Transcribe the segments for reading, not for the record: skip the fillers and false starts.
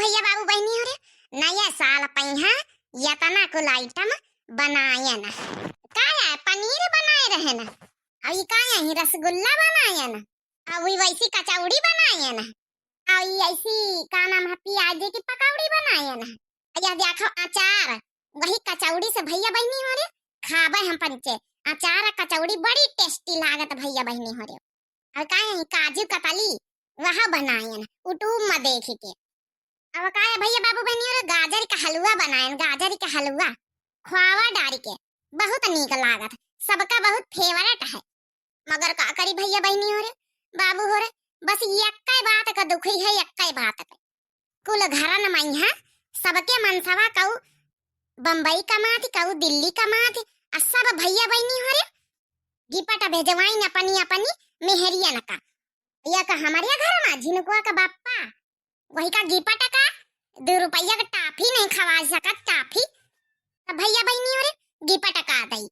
भैया बाबू बहनी हो रे नया साल पहिया यतना कुल आइटम बनाए न का है पनीर बनाए रहे न और का है रसगुल्ला बनाए न और वैसी कचौड़ी बनाए न और ऐसी का नाम है प्याज की पकौड़ी बनाए न यह देखो अचार वही कचौड़ी से भैया बहनी हो रे खाबे हम पंचे अचार कचौड़ी बड़ी टेस्टी लागत भैया बहनी हो रे और का है काजू कतली वह बनाए न यूट्यूब में देख के अब का है भैया बाबू बहनी और गाजर का हलवा बनाए गाजर का हलवा खोवा डाल के बहुत नीक लागत सबका बहुत फेवरेट है मगर का करी भैया बहनी हो रे बाबू हो रे बस यक्कै बात का दुखी है यक्कै बात का कुल घरन मैया सबके मनसवा कहू बम्बई कमाती कहू दिल्ली कमाती और सब भैया बहनी हो रे गिपट भेजवाइन अपनी अपनी मेहरियन का यह का हमारे घर में झिनकुआ का बाप्पा वही का गिपट का 2 रुपया का टाफी नहीं खवा सकत टाफी तो भैया बहनी हो रे गिपट का दई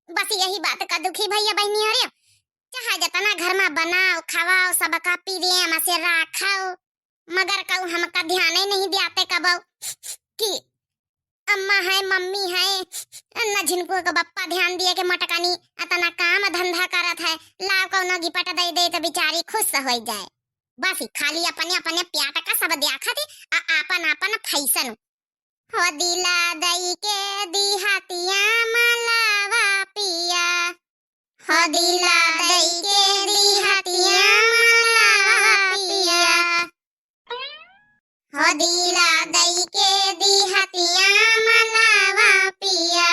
बस यही बात का दुखी भैया बहनी हो रे चाहे जतना घर में बनाओ खवाओ सबका प्रेम से रखाओ मगर कहू हमका ध्यान ही नहीं दियाते कबो कि अम्मा है मम्मी है न झिनको का बप्पा ध्यान दिए के मटकानी अतना काम धंधा करत है लाव कौनो गिपट दे दे तो बेचारी खुश हो जाए बस खाली अपने अपने प्याट का सब देखत आपन आपन फैशन हो दिला दई के दिहातिया मलावा पिया हो दिला दई के दिहातिया मलावा पिया हो दिला दई के दिहातिया मलावा पिया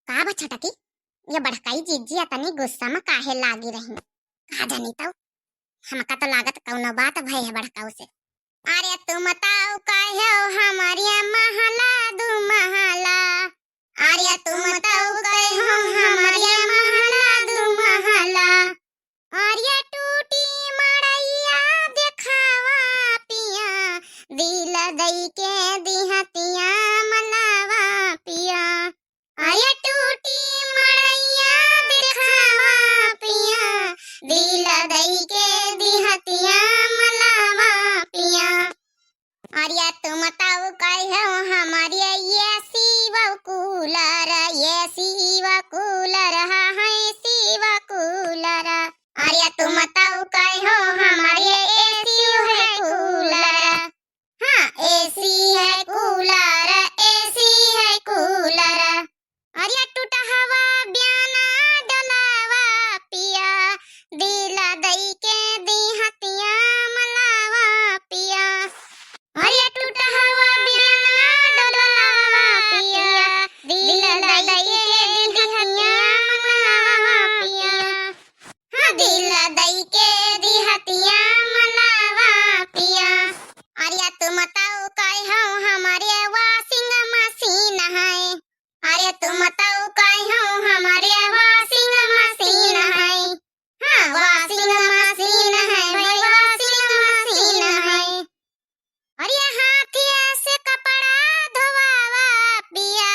का बछटा की ये बड़काई जीजी अतनी गुस्सा में काहे लागी रही का जानी तो हमका तो लागत कौनो बात भई है बड़काऊ से अरे तुम ताऊ काहे हमारी महला दू महला अरे तुम ताऊ काहे हमारी महला दू महला अरे टूटी मड़ैया देखावा पिया दिल दई के दिहतिया मलावा पिया अरे टूटी मड़ैया देखावा पिया दिल दई के दिहतिया मलावा पिया अरे तुम ताऊ कहो हमारी ये शिव कूलर है शिव कूलर अरे तुम ताऊ कहो हमारी एसी है कूलर हाँ एसी है कूलर अरे टूटा हवा ब्याना डलावा पिया दिल दई के दिहतिया मलावा पिया अरे टूटा हवा ब्याना डलावा पिया दिल दई के दिहतिया मलावा पिया हाँ दिल दई के दिहतिया मलावा पिया अरे तुम ताऊ कहो हमारे वॉशिंग मशीन है अरे तुम ताऊ कहो हमारे वॉशिंग मशीन है हाँ वॉशिंग मशीन है भाई वॉशिंग मशीन है अरे हाथ से कपड़ा धोवावा पिया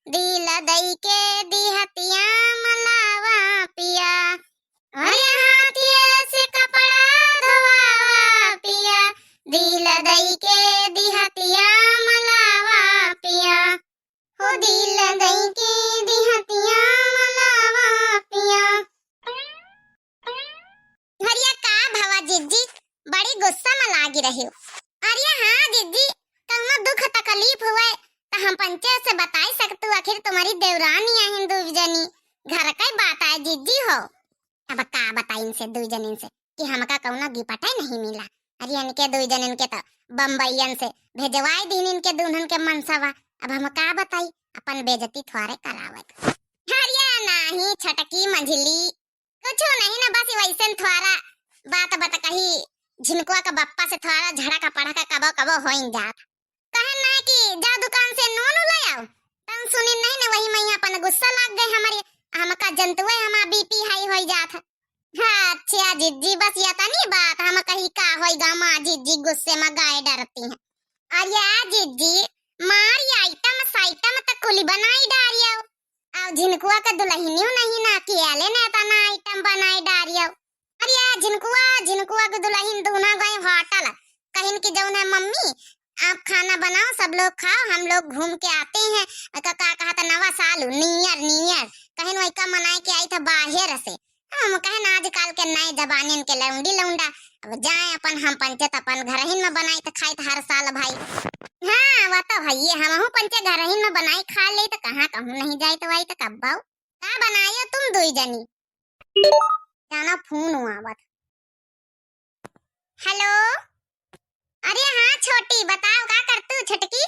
दिल दई के दिहतिया मलावा पिया अरे हाथ से कपड़ा धोवावा पिया दिल दई के दिहतिया मलावा पिया हो दिल दई के दिहतिया मलावा पिया हरिया का भवा जिज्जी बड़ी गुस्सा में लागी रही हो अरे हाँ जिज्जी कौनो दुख तकलीफ हुए तो हम पंचायत से बताई सकतू आखिर तुम्हारी देवरानी है हिंदू जनी घर का बात है जिज्जी हो अब का बताई इनसे दू जनिन से कि हमका कौनो गिपटा नहीं मिला अरे इनके दू जनिन के तो बम्बईयन से भेजवाई दिन इनके दुल्हन के मनसवा अब हम का बताई अपन बेइज्जती थोड़े करावत हरिया नहीं छटकी मंझली कुछ नहीं ना बस वैसे थोड़ा बात कही झिनकुआ का बप्पा से थोड़ा झड़ा का पढ़ा का कबो कबो होइन जात कहन ना कि जा दुकान से नोन ले आओ तन सुनी नहीं ना वही मैं अपन गुस्सा लग गए हमारे हमका जंतुए हमा बीपी हाई होई जात हाँ अच्छा जिज्जी बस ये तनी बात हम कही का होई गामा जिज्जी गुस्से में गाय डरती है अरे जिज्जी मारी आइटम साइटम तक कुली बनाई डारियो और झिनकुआ का दुल्हनियो नहीं ना केले ने तना आइटम बनाई डारियो अरे झिनकुआ के दुल्हन दूना गए होटल कहिन की जौन है मम्मी आप खाना बनाओ, सब लोग खाओ, हम लोग घूम के आते हैं। का कहा था नवा साल नियर नियर कहीं वही का मनाए के आई था बाहर से। हम कहे ना आजकल के नए जमाने के लौंडी लौंडा अब जाए अपन हम पंचे अपन घर ही में बनाई तो खाई हर साल भाई। हाँ वो तो भैया हम पंचे घर ही में बनाई खा ले तो कहाँ कहूँ नहीं जाए तो वही तो कब बाऊ का बनाइयो तुम दुई जनी जाना फोन हुआ। हेलो, अरे हाँ छोटी बताओ क्या करतू छटकी।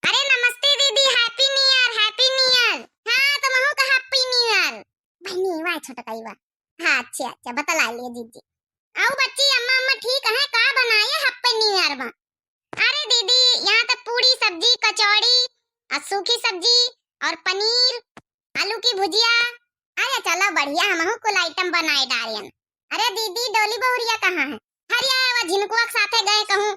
अरे नमस्ते दीदी, happy new year happy new year. हाँ तुम हो का हैप्पी न्यू ईयर बहनी वाह छोटकाई वाह। हाँ अच्छा अच्छा बतला लिए दीदी। आओ बच्ची अम्मा अम्मा ठीक है का बनाया हैप्पी न्यू ईयर में। अरे दीदी यहाँ तो पूरी सब्जी कचौड़ी और सूखी सब्जी और पनीर आलू की भुजिया। अरे चलो बढ़िया हम कुल आइटम बनाए डारियन। अरे दीदी डोली बहुरिया कहाँ है। हरिया वो झिनकुआ के साथे गए कहूँ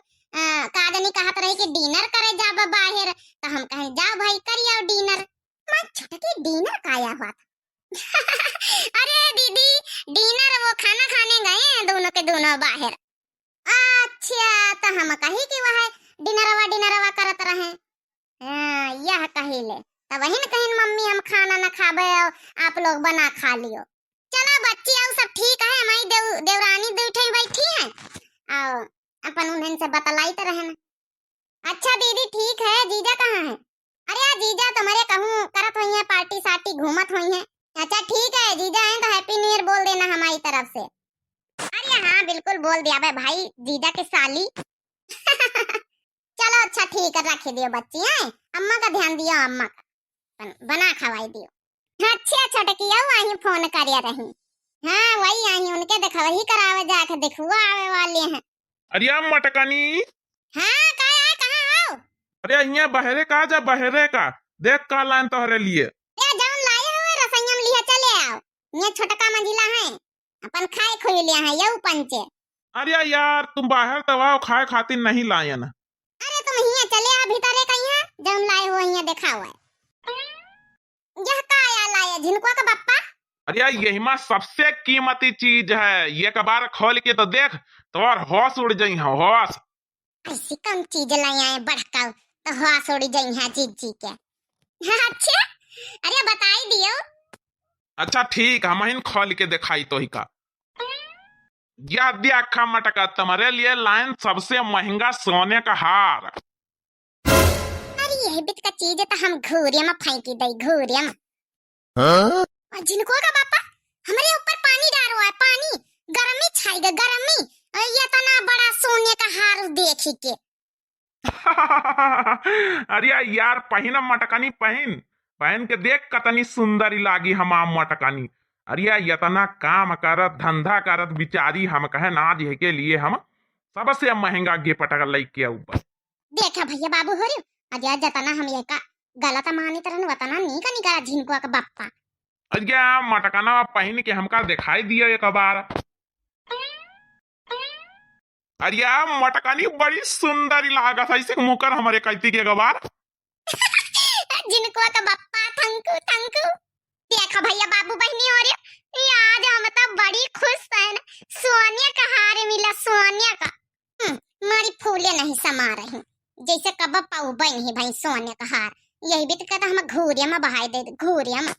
कादनी कहत रही कि डिनर करे जाबा बाहर तो हम कहे जाओ भाई करियो डिनर। मैं छोटकी डिनर काया हुआ था। अरे दीदी डिनर वो खाना खाने गए हैं दोनों के दोनों बाहर। अच्छा तो हम कही कि वह डिनरवा करत रहे। यह कही ले तो वही न कहीं मम्मी हम खाना न खाबे आप लोग बना खा लियो। चलो बच्ची आओ सब ठीक है हमारी देवरानी बैठी बैठी है आओ अपन उन्हें से बतलाई तो रहना। अच्छा दीदी ठीक है जीजा कहाँ है। अरे यार जीजा तुम्हारे कहूँ करत हुई है पार्टी सार्टी घूमत हुई है। अच्छा ठीक है जीजा हैं तो हैप्पी न्यू ईयर बोल देना हमारी तरफ से। अरे हाँ बिल्कुल बोल दिया भाई जीजा के साली। चलो अच्छा ठीक है रख दियो बच्ची है अम्मा का ध्यान दियो अम्मा का बना खवाई दियो। अच्छा छोटकी आई फोन करिया रही। हाँ वही आई उनके देखा वही करावे जाके दिखुआ आवे वाले हैं। अरे मटकानी हाँ कहाँ आओ। अरे यहाँ बहरे का जा बहरे का देख का लाइन तोहरे लिए ये जौन लाए हुए रसोईया में लिया चले आओ। ये छोटका मंजिला है अपन खाए खुई लिया है यू पंचे। अरे यार तुम बाहर दवा खाए खातिर नहीं लाए ना। अरे तुम यहाँ चले आओ भीतर कहीं जौन लाए हुए यहाँ देखा हुआ है। यह का आया लाया झिनकुआ का बप्पा। अरे यही में सबसे कीमती चीज है ये कबार खोल के तो देख तोर होश उड़ जाई है होश। ऐसी कम चीज लाई आए बढ़का तो होश उड़ जाई है जी के। अच्छा अरे बताई दियो। अच्छा ठीक हम इन खोल के दिखाई तो ही का या देखा मटका तुम्हारे लिए लाइन सबसे महंगा सोने का हार। यही बिट का चीज है तो हम घूरिया में फेंकी दई घूरिया में। और जिनको का पापा हमारे ऊपर पानी डाल रहा है पानी गर्मी छाएगा गर्मी ये तना बड़ा सोने का हार देखी के। अरे यार पहन मटकानी पहन के देख कतनी सुंदरी लागी हमाम मटकानी। अरे इतना काम करत धंधा करत बिचारी हम कहे नाज है के लिए हम सबसे महंगा गिफ्ट लेके ऊपर। देखा भैया बाबू हो रही अजय जतना हम ये का गलत मानी तरह वतना नहीं का निकाला झिनकुआ का बाप्पा। अरे मटकाना पहन के हमका दिखाई दिया एक बार। अरे मटकानी बड़ी सुंदरी लागत ऐसे मुकर हमारे कहती के बार। झिनकुआ का बाप्पा थंकू थंकू। देखा भैया बाबू बहनी हो रही आज हम तो बड़ी खुश है ना सोनिया का हार मिला सोनिया का। मारी फूले नहीं समा रही जैसे कब पाऊ बनी भाई सोने का हार यही भी तो कहता हम घूरिया में बहाई दे घूरिया में।